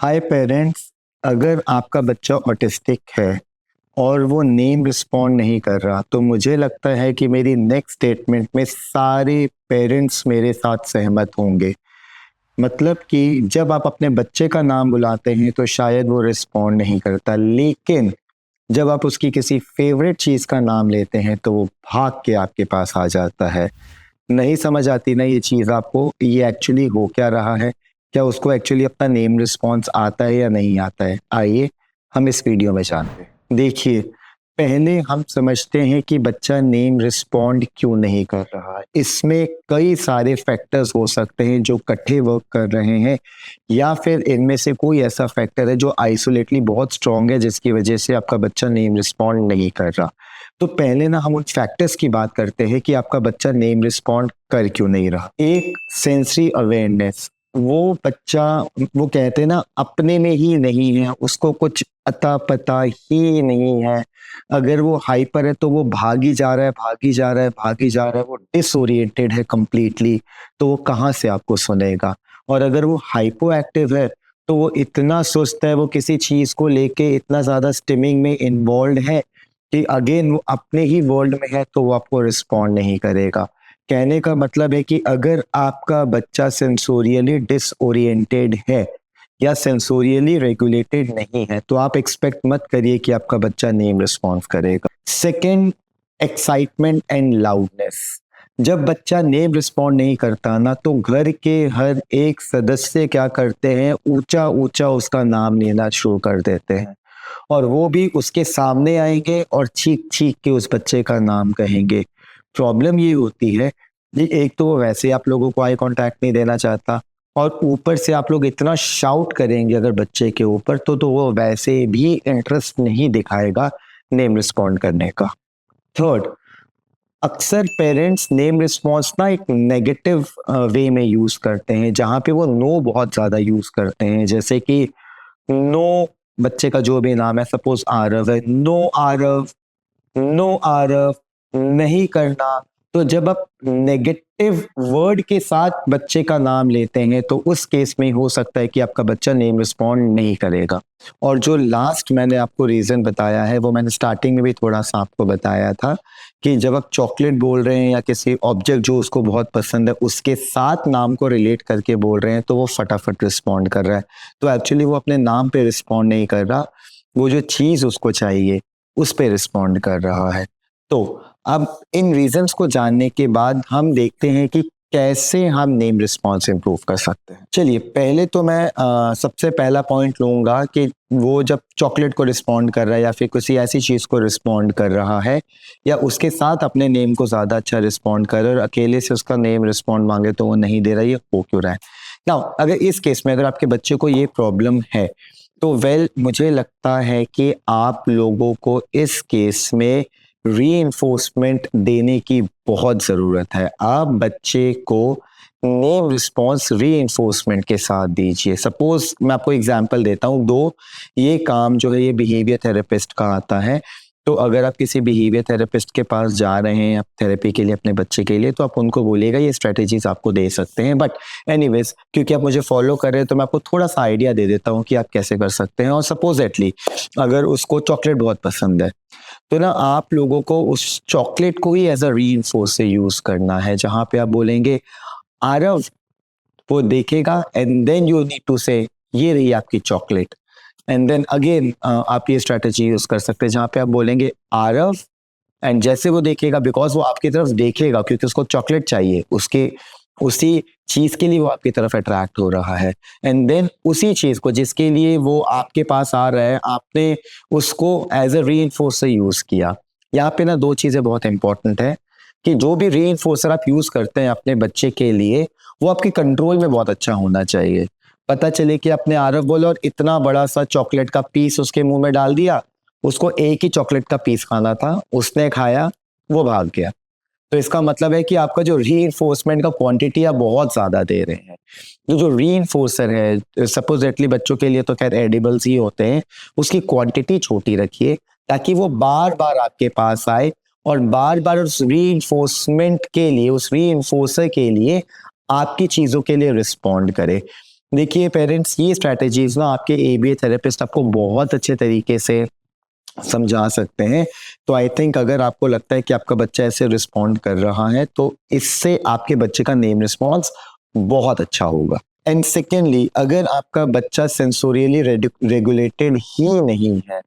हाय parents. अगर आपका बच्चा ऑटिस्टिक है और वो नेम रिस्पॉन्ड नहीं कर रहा तो मुझे लगता है कि मेरी नेक्स्ट स्टेटमेंट में सारे पेरेंट्स मेरे साथ सहमत होंगे। मतलब कि जब आप अपने बच्चे का नाम बुलाते हैं तो शायद वो रिस्पॉन्ड नहीं करता, लेकिन जब आप उसकी किसी फेवरेट चीज़ का नाम लेते हैं तो वो भाग के आपके पास आ जाता है। नहीं समझ आती ना ये चीज़ आपको, ये एक्चुअली हो क्या रहा है? क्या उसको एक्चुअली अपना नेम रिस्पॉन्स आता है या नहीं आता है? आइए हम इस वीडियो में जानते हैं। देखिए, पहले हम समझते हैं कि बच्चा नेम रिस्पॉन्ड क्यों नहीं कर रहा है। इसमें कई सारे फैक्टर्स हो सकते हैं जो इकट्ठे वर्क कर रहे हैं, या फिर इनमें से कोई ऐसा फैक्टर है जो आइसोलेटली बहुत स्ट्रॉन्ग है जिसकी वजह से आपका बच्चा नेम रिस्पॉन्ड नहीं कर रहा। तो पहले ना हम उन फैक्टर्स की बात करते हैं कि आपका बच्चा नेम रिस्पॉन्ड कर क्यों नहीं रहा। एक सेंसरी अवेयरनेस, वो बच्चा, वो कहते हैं ना, अपने में ही नहीं है, उसको कुछ अता पता ही नहीं है। अगर वो हाइपर है तो वो भागी जा रहा है, भागी जा रहा है, भागी जा रहा है, वो डिसोरिएंटेड है कंप्लीटली, तो वो कहाँ से आपको सुनेगा। और अगर वो हाइपो एक्टिव है तो वो इतना सुस्त है, वो किसी चीज को लेके इतना ज्यादा स्टिमिंग में इन्वॉल्व है कि अगेन वो अपने ही वर्ल्ड में है तो वो आपको रिस्पॉन्ड नहीं करेगा। कहने का मतलब है कि अगर आपका बच्चा सेंसोरियली डिसओरिएंटेड है या सेंसोरियली रेगुलेटेड नहीं है तो आप एक्सपेक्ट मत करिए कि आपका बच्चा नेम रिस्पॉन्स करेगा। Second, excitement and loudness. जब बच्चा नेम रिस्पॉन्ड नहीं करता ना तो घर के हर एक सदस्य क्या करते हैं, ऊंचा ऊंचा उसका नाम लेना शुरू कर देते हैं, और वो भी उसके सामने आएंगे और चीख चीख के उस बच्चे का नाम कहेंगे। प्रॉब्लम ये होती है कि एक तो वो वैसे आप लोगों को आई कांटेक्ट नहीं देना चाहता, और ऊपर से आप लोग इतना शाउट करेंगे अगर बच्चे के ऊपर तो वो वैसे भी इंटरेस्ट नहीं दिखाएगा नेम रिस्पॉन्ड करने का। थर्ड, अक्सर पेरेंट्स नेम रिस्पॉन्स ना एक नेगेटिव वे में यूज करते हैं, जहाँ पे वो नो बहुत ज्यादा यूज करते हैं। जैसे कि नो, बच्चे का जो भी नाम है, सपोज आरव है, नो आरव, नो आरव, नहीं करना। तो जब आप नेगेटिव वर्ड के साथ बच्चे का नाम लेते हैं तो उस केस में हो सकता है कि आपका बच्चा नेम रिस्पॉन्ड नहीं करेगा। और जो लास्ट मैंने आपको रीजन बताया है वो मैंने स्टार्टिंग में भी थोड़ा सा आपको बताया था कि जब आप चॉकलेट बोल रहे हैं या किसी ऑब्जेक्ट जो उसको बहुत पसंद है उसके साथ नाम को रिलेट करके बोल रहे हैं तो वो फटाफट रिस्पॉन्ड कर रहा है। तो एक्चुअली वो अपने नाम पे रिस्पॉन्ड नहीं कर रहा, वो जो चीज़ उसको चाहिए उस पे रिस्पॉन्ड कर रहा है। तो अब इन रीजंस को जानने के बाद हम देखते हैं कि कैसे हम नेम रिस्पॉन्स इम्प्रूव कर सकते हैं। चलिए, पहले तो मैं सबसे पहला पॉइंट लूंगा कि वो जब चॉकलेट को रिस्पॉन्ड कर रहा है या फिर किसी ऐसी चीज़ को रिस्पॉन्ड कर रहा है या उसके साथ अपने नेम को ज़्यादा अच्छा रिस्पॉन्ड कर रहा है और अकेले से उसका नेम रिस्पॉन्ड मांगे तो वो नहीं दे रहा, ये हो क्यों रहा है। नाउ अगर इस केस में अगर आपके बच्चे को ये प्रॉब्लम है तो मुझे लगता है कि आप लोगों को इस केस में रीइंफोर्समेंट देने की बहुत ज़रूरत है। आप बच्चे को नेम रिस्पॉन्स रीइंफोर्समेंट के साथ दीजिए। सपोज मैं आपको एग्जांपल देता हूँ दो, ये काम जो है ये बिहेवियर थेरेपिस्ट का आता है। तो अगर आप किसी बिहेवियर थेरेपिस्ट के पास जा रहे हैं आप थेरेपी के लिए अपने बच्चे के लिए, तो आप उनको बोलिएगा, ये स्ट्रेटेजीज आपको दे सकते हैं। बट एनीवेज, क्योंकि आप मुझे फॉलो कर रहे हैं तो मैं आपको थोड़ा सा आइडिया दे देता हूँ कि आप कैसे कर सकते हैं। और सपोजेटली अगर उसको चॉकलेट बहुत पसंद है तो ना आप लोगों को उस चॉकलेट को ही as a reinforcer use करना है, जहां पे आप बोलेंगे आरव, वो देखेगा and then you need to say ये रही आपकी चॉकलेट। एंड देन अगेन आप ये स्ट्रेटेजी यूज कर सकते हैं जहां पे आप बोलेंगे आरव, एंड जैसे वो देखेगा, बिकॉज वो आपकी तरफ देखेगा क्योंकि उसको चॉकलेट चाहिए, उसके उसी चीज के लिए वो आपकी तरफ अट्रैक्ट हो रहा है। एंड देन उसी चीज को जिसके लिए वो आपके पास आ रहा है आपने उसको एज अ री से यूज किया। यहाँ पे ना दो चीजें बहुत इंपॉर्टेंट है कि जो भी री आप यूज करते हैं अपने बच्चे के लिए वो आपके कंट्रोल में बहुत अच्छा होना चाहिए। पता चले कि आपने आरव बोला और इतना बड़ा सा चॉकलेट का पीस उसके मुंह में डाल दिया, उसको एक ही चॉकलेट का पीस खाना था, उसने खाया, वो भाग गया। तो इसका मतलब है कि आपका जो रीइंफोर्समेंट का क्वांटिटी आप बहुत ज्यादा दे रहे हैं। तो जो रीइंफोर्सर है, सपोजेटली बच्चों के लिए तो खैर एडिबल्स ही होते हैं, उसकी क्वांटिटी छोटी रखिए ताकि वो बार बार आपके पास आए और बार बार उस रीइंफोर्समेंट के लिए, उस रीइंफोर्सर के लिए आपकी चीजों के लिए रिस्पॉन्ड करे। देखिए पेरेंट्स, ये स्ट्रैटेजीज ना आपके एबीए थेरेपिस्ट आपको बहुत अच्छे तरीके से समझा सकते हैं। तो आई थिंक अगर आपको लगता है कि आपका बच्चा ऐसे रिस्पॉन्ड कर रहा है तो इससे आपके बच्चे का नेम रिस्पॉन्स बहुत अच्छा होगा। एंड सेकेंडली, अगर आपका बच्चा सेंसोरियली रेगुलेटेड ही नहीं है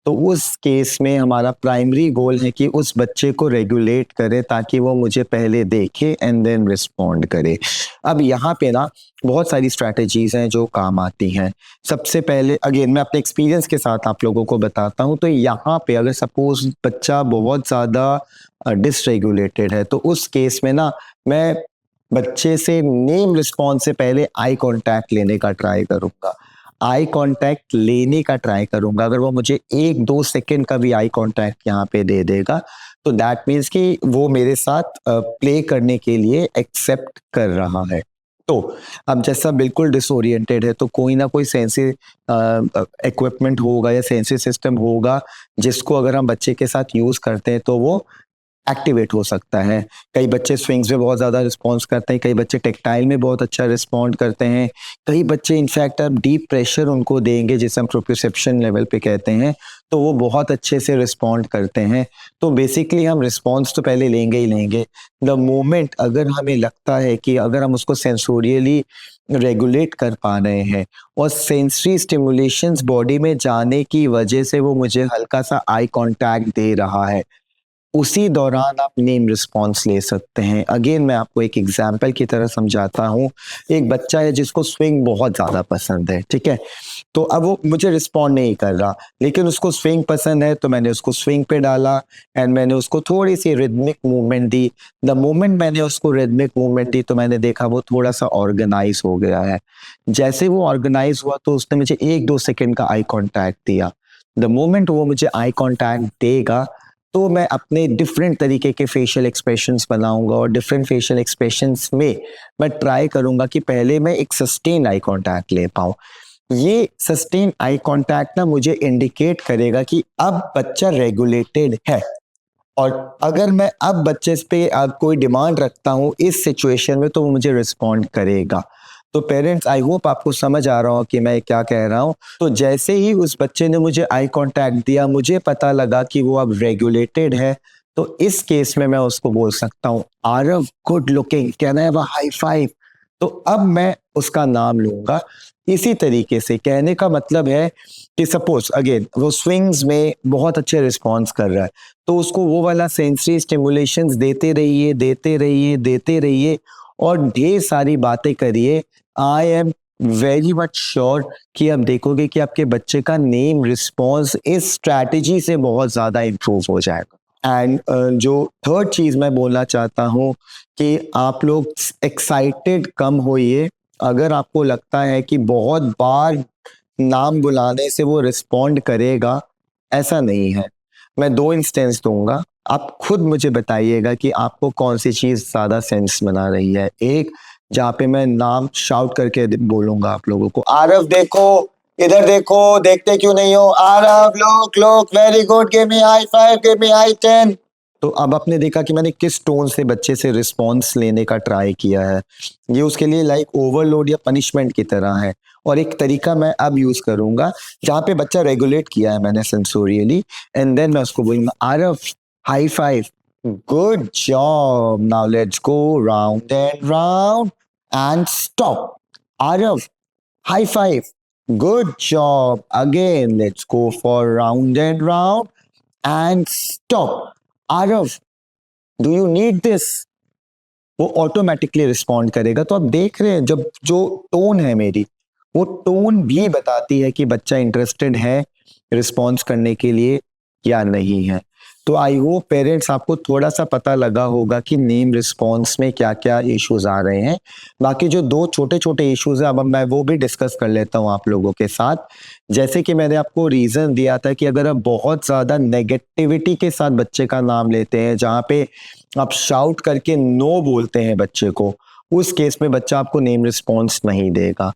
तो उस केस में हमारा प्राइमरी गोल है कि उस बच्चे को रेगुलेट करे ताकि वो मुझे पहले देखे एंड देन रिस्पॉन्ड करे। अब यहाँ पे ना बहुत सारी स्ट्रैटेजीज हैं जो काम आती हैं। सबसे पहले अगेन मैं अपने एक्सपीरियंस के साथ आप लोगों को बताता हूँ। तो यहाँ पे अगर सपोज बच्चा बहुत ज़्यादा डिसरेगुलेटेड है तो उस केस में ना मैं बच्चे से नेम रिस्पॉन्स से पहले आई कांटेक्ट लेने का ट्राई करूँगा। आई कांटेक्ट लेने का ट्राई करूँगा। अगर वो मुझे 1-2 सेकंड का भी आई कांटेक्ट यहाँ पे दे देगा तो दैट मीन्स कि वो मेरे साथ प्ले करने के लिए एक्सेप्ट कर रहा है। तो अब जैसा बिल्कुल डिसोरिएंटेड है तो कोई ना कोई सेंसी इक्विपमेंट होगा या सेंसी सिस्टम होगा जिसको अगर हम बच्चे के साथ यूज़ करते हैं तो वो एक्टिवेट हो सकता है। कई बच्चे स्विंग्स में बहुत ज़्यादा रिस्पॉन्स करते हैं, कई बच्चे टेक्टाइल में बहुत अच्छा रिस्पॉन्ड करते हैं, कई बच्चे इनफैक्ट आप डीप प्रेशर उनको देंगे जिसे हम प्रोप्रियोसेप्शन लेवल पे कहते हैं तो वो बहुत अच्छे से रिस्पॉन्ड करते हैं। तो बेसिकली हम रिस्पॉन्स तो पहले लेंगे ही लेंगे। द मोमेंट अगर हमें लगता है कि अगर हम उसको सेंसोरियली रेगुलेट कर पा रहे हैं और सेंसरी स्टिमुलेशंस बॉडी में जाने की वजह से वो मुझे हल्का सा आई कांटेक्ट दे रहा है, उसी दौरान आप नेम रिस्पॉन्स ले सकते हैं। अगेन मैं आपको एक एग्जांपल की तरह समझाता हूँ। एक बच्चा है जिसको स्विंग बहुत ज़्यादा पसंद है, ठीक है? तो अब वो मुझे रिस्पॉन्ड नहीं कर रहा, लेकिन उसको स्विंग पसंद है तो मैंने उसको स्विंग पे डाला एंड मैंने उसको थोड़ी-सी rhythmic movement the. The moment मैंने उसको रिदमिक मूवमेंट दी तो मैंने देखा वो थोड़ा-सा ऑर्गेनाइज़ हो गया है। जैसे वो ऑर्गेनाइज़ हुआ तो उसने मुझे 1-2 सेकंड का आई कॉन्टैक्ट दिया। द मोमेंट वो मुझे आई कॉन्टैक्ट देगा तो मैं अपने डिफरेंट तरीके के फेशियल एक्सप्रेशंस बनाऊंगा और डिफरेंट फेशियल एक्सप्रेशंस में मैं ट्राई करूंगा कि पहले मैं एक सस्टेन आई कांटेक्ट ले पाऊं। ये सस्टेन आई कांटेक्ट ना मुझे इंडिकेट करेगा कि अब बच्चा रेगुलेटेड है और अगर मैं अब बच्चे पे कोई डिमांड रखता हूँ इस सिचुएशन में तो वो मुझे रिस्पॉन्ड करेगा। तो पेरेंट्स, आई होप आपको समझ आ रहा हो कि मैं क्या कह रहा हूँ। तो जैसे ही उस बच्चे ने मुझे आई कांटेक्ट दिया, मुझे पता लगा कि वो अब रेगुलेटेड है, तो इस केस में मैं उसको बोल सकता हूँ, Aarav good looking, can I have a high five? तो अब मैं उसका नाम लूंगा। इसी तरीके से कहने का मतलब है कि सपोज अगेन वो स्विंग्स में बहुत अच्छे रिस्पॉन्स कर रहा है तो उसको वो वाला सेंसरी स्टिमुलेशंस देते रहिए, देते रहिए, देते रहिए और ढेर सारी बातें करिए। I am very much sure कि आप देखोगे कि आपके बच्चे का नेम रिस्पॉन्स इस स्ट्रैटेजी से बहुत ज़्यादा इम्प्रूव हो जाएगा। एंड जो थर्ड चीज़ मैं बोलना चाहता हूँ कि आप लोग एक्साइटेड कम होइए। अगर आपको लगता है कि बहुत बार नाम बुलाने से वो रिस्पॉन्ड करेगा, ऐसा नहीं है। मैं 2 इंस्टेंस दूँगा, आप खुद मुझे बताइएगा कि आपको कौन-सी चीज़ ज़्यादा सेंस बना रही है। एक जहाँ पे मैं नाम शाउट करके बोलूँगा आप लोगों को, आरव देखो, इधर देखो, देखते क्यों नहीं हो? Aarav look look very good, give me high 5, give me high 10। तो अब आपने देखा कि मैंने किस टोन से बच्चे से रिस्पॉन्स लेने का ट्राई किया है। ये उसके लिए लाइक ओवरलोड या पनिशमेंट की तरह है। और एक तरीका मैं अब यूज़ करूँगा जहाँ पे बच्चा रेगुलेट किया है मैंने सेंसोरियली एंड देन मैं उसको बोलूँगा, Aarav high 5, good job, now let's go round and round and stop. Aarav high 5, good job, again let's go for round and round and stop. Aarav, do you need this? वो ऑटोमेटिकली रिस्पॉन्ड करेगा। तो आप देख रहे हैं जब जो टोन है मेरी, वो टोन भी बताती है कि बच्चा इंटरेस्टेड है रिस्पॉन्स करने के लिए या नहीं है। तो आई होप पेरेंट्स आपको थोड़ा सा पता लगा होगा कि नेम रिस्पॉन्स में क्या क्या इश्यूज आ रहे हैं। बाकी जो 2 छोटे छोटे इश्यूज है अब मैं वो भी डिस्कस कर लेता हूँ आप लोगों के साथ। जैसे कि मैंने आपको रीजन दिया था कि अगर आप बहुत ज्यादा नेगेटिविटी के साथ बच्चे का नाम लेते हैं, जहाँ पे आप शाउट करके नो बोलते हैं बच्चे को, उस केस में बच्चा आपको नेम रिस्पॉन्स नहीं देगा।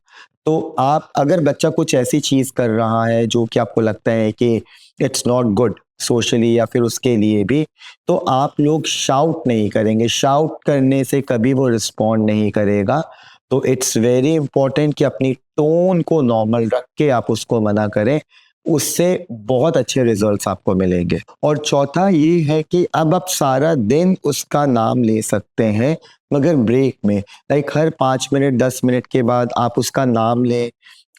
तो आप अगर बच्चा कुछ ऐसी चीज कर रहा है जो कि आपको लगता है कि इट्स नॉट गुड सोशली या फिर उसके लिए भी, तो आप लोग शाउट नहीं करेंगे। शाउट करने से कभी वो रिस्पॉन्ड नहीं करेगा। तो इट्स वेरी इंपॉर्टेंट कि अपनी टोन को नॉर्मल रख के आप उसको मना करें, उससे बहुत अच्छे रिजल्ट्स आपको मिलेंगे। और चौथा ये है कि अब आप सारा दिन उसका नाम ले सकते हैं, मगर ब्रेक में, लाइक हर 5 मिनट 10 मिनट के बाद आप उसका नाम लें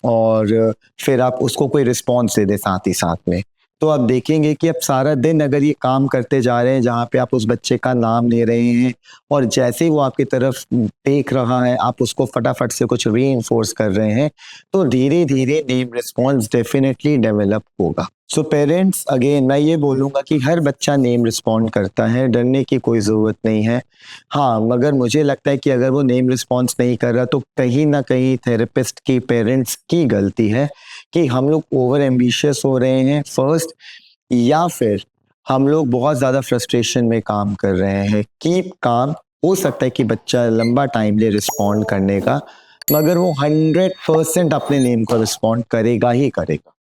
और फिर आप उसको कोई रिस्पॉन्स दे दें साथ ही साथ में। तो आप देखेंगे कि अब सारा दिन अगर ये काम करते जा रहे हैं जहाँ पे आप उस बच्चे का नाम ले रहे हैं और जैसे ही वो आपकी तरफ देख रहा है आप उसको फटाफट से कुछ रीइंफोर्स कर रहे हैं, तो धीरे-धीरे नेम रिस्पॉन्स डेफिनिटली डेवलप होगा। सो पेरेंट्स, अगेन मैं ये बोलूँगा कि हर बच्चा नेम रिस्पॉन्ड करता है, डरने की कोई ज़रूरत नहीं है। हाँ, मगर मुझे लगता है कि अगर वो नेम रिस्पॉन्स नहीं कर रहा तो कहीं न कहीं थेरेपिस्ट की, पेरेंट्स की गलती है कि हम लोग ओवर एम्बिशियस हो रहे हैं फर्स्ट, या फिर हम लोग बहुत ज़्यादा फ्रस्ट्रेशन में काम कर रहे हैं। कीप काम, हो सकता है कि बच्चा लंबा टाइम ले रिस्पॉन्ड करने का, मगर वो 100% अपने नेम को रिस्पॉन्ड करेगा ही करेगा।